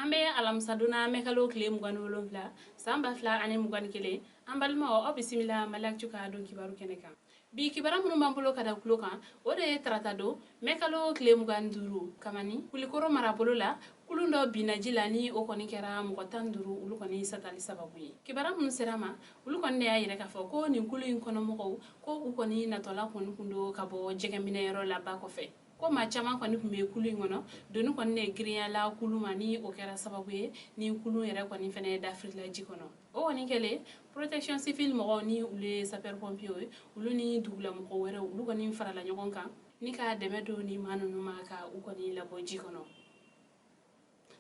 Ambe alamsaduna mekalo kile mugani wolonfla samba fla ani mugani kele ambalma o bisimila malak cuka don kibaru keneka bi kibara munu mambulo kada kulo kan o de tarata do mekalo kile mugani duru kamani kulikoro marabolo la kulundo binajila ni o koni kera mugotan duru ulu koni satali sababu ye kibara munu serama ulu koni ya yire ka fo ko nin kulu in kono mogo ko u koni natola koni kundo kabo jegemine yoro la ba ko fe ko ma chama koni kumbe kulu ngono donu koni ne griya la kulu mani o kera sababu ye ni kulu yere koni fene d'Afrique la jikono o woni kele protection civil mo ni ule sapeur pompier ulu ni dugla mo were ulu koni farala nyogon kan ni ka deme do ni manu ma ka u koni la bo jikono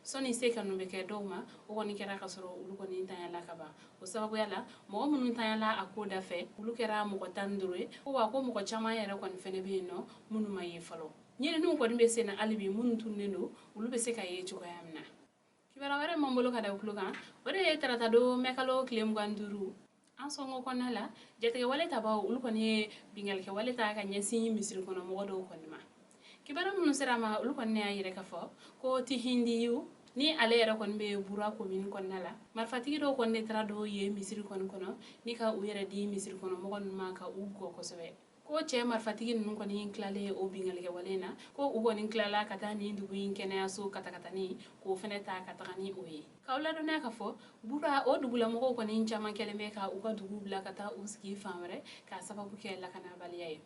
soni se kanu be ke dogma o woni kera kasoro ulu koni tanyala kaba o sababu yala mo munun tanyala akoda fe ulu kera mo tandure o wa ko mo chama yere koni fene be no munu mayi falo ñene nu ko dimbe sena alibi mun tunnendo ulu be se kaye ci ko yamna kibara wara mambolo kada ukluga ore tarata do mekalo klem ganduru an songo konala jete wale tabaw ulu ko ne bingal ke wale ta ka nyasi misri kono mo do ko ma kibara mun serama ulu ko ne ayire ka fo ko ti hindi yu ni ale yara kon be bura ko min kon nala marfatigi do kon ne trado ye misri kono ni ka u yere di misri kono mo kon ma ka u go ko sobe ko che marfatigi nun ko ni klale o bingal ke walena ko u gonin klala kata ni ndugu yin kene aso kata ni ko feneta kata ni oyi kawla do na ka fo bura o dugula mo ko ni chama keleme ka u ka dugu bla kata uski famre ka sababu ke la kana baliye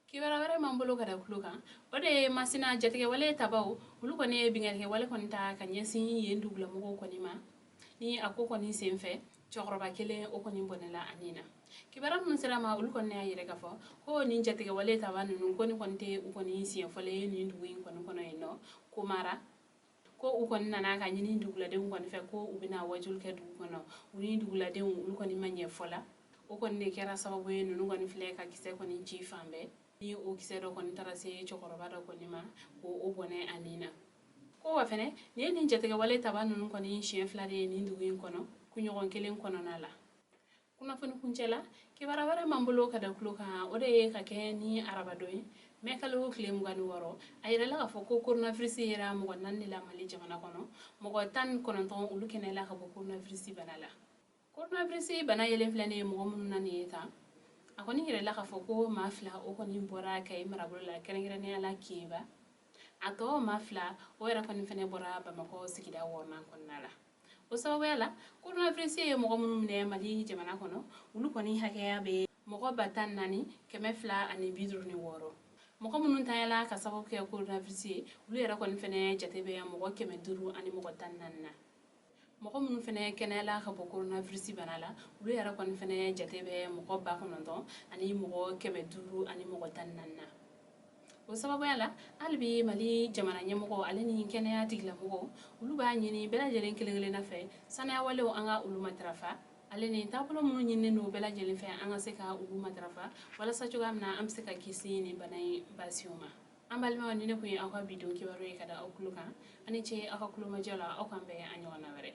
kibara wara mambolo kada kluka ode masina jatike wale tabaw ulu ko ne bingal ke wale kon ta kanyesi yen dugula mo ko ni ma ni akoko ni semfe chokroba kele o ko ni bonela anina kibara mun sirama ulu kon ne ayire ka fo ko ni jatike wale tabanu nun ko ni konte u ko ni sien fole ni ndugu yin kono eno kumara ko u kon nana ka nyini dugula de kon fe ko u bina wajul ke dugu kono uni dugula de ulu ko ni manye fola o kon ne kera sababu enu nun kon fle ka kise ko ni ci fambe ni o kise do kon tarase chokoroba do kon ni ma ko o bone anina ko wa fene ni jatike wale tabanu nun kon ni sien flare ni ndugu yin kono ku nyogon kelen kono nala kuna fani kuncela kibara wara mambulo kada kluka ode ka ke ni araba doy mekalo klem gani woro ayira la fo ko coronavirus yera mo nan ni la mali jamana kono mo tan kono ton ulu kene la ka coronavirus banala coronavirus bana yelen flane mo mun nan yeta akoni yira la fo ko mafla o koni bora kay marabul la kerengere ne ala kiba ato mafla o era koni fene bora ba mako sikida worna konnala o sababu yala coronavirus ye mo munum ne mali jamana kono ulu koni hakeya be mo batan nani keme fla ani bidru ni woro mo munun tayala ka sababu ke coronavirus ye ulu era koni fene jatebe mo keme duru ani mo tan nanna mo munun fene kenela ka bo coronavirus banala ulu era koni fene jatebe mo ba kono don ani mo keme duru ani mo tan nanna o sababu yala albi mali jamana nyamoko aleni kenya tigla mugo ulu ba nyini bela jelen kelengele na fe sana wale o anga ulu matrafa aleni tabulo munu nyinne no bela jelen fe anga seka ulu matrafa wala sa joga amna am seka kisi ni banai basioma ambal ma wani ne ko akwa bidon ki waro kada okuluka ani che akakulu majala akambe anyona ware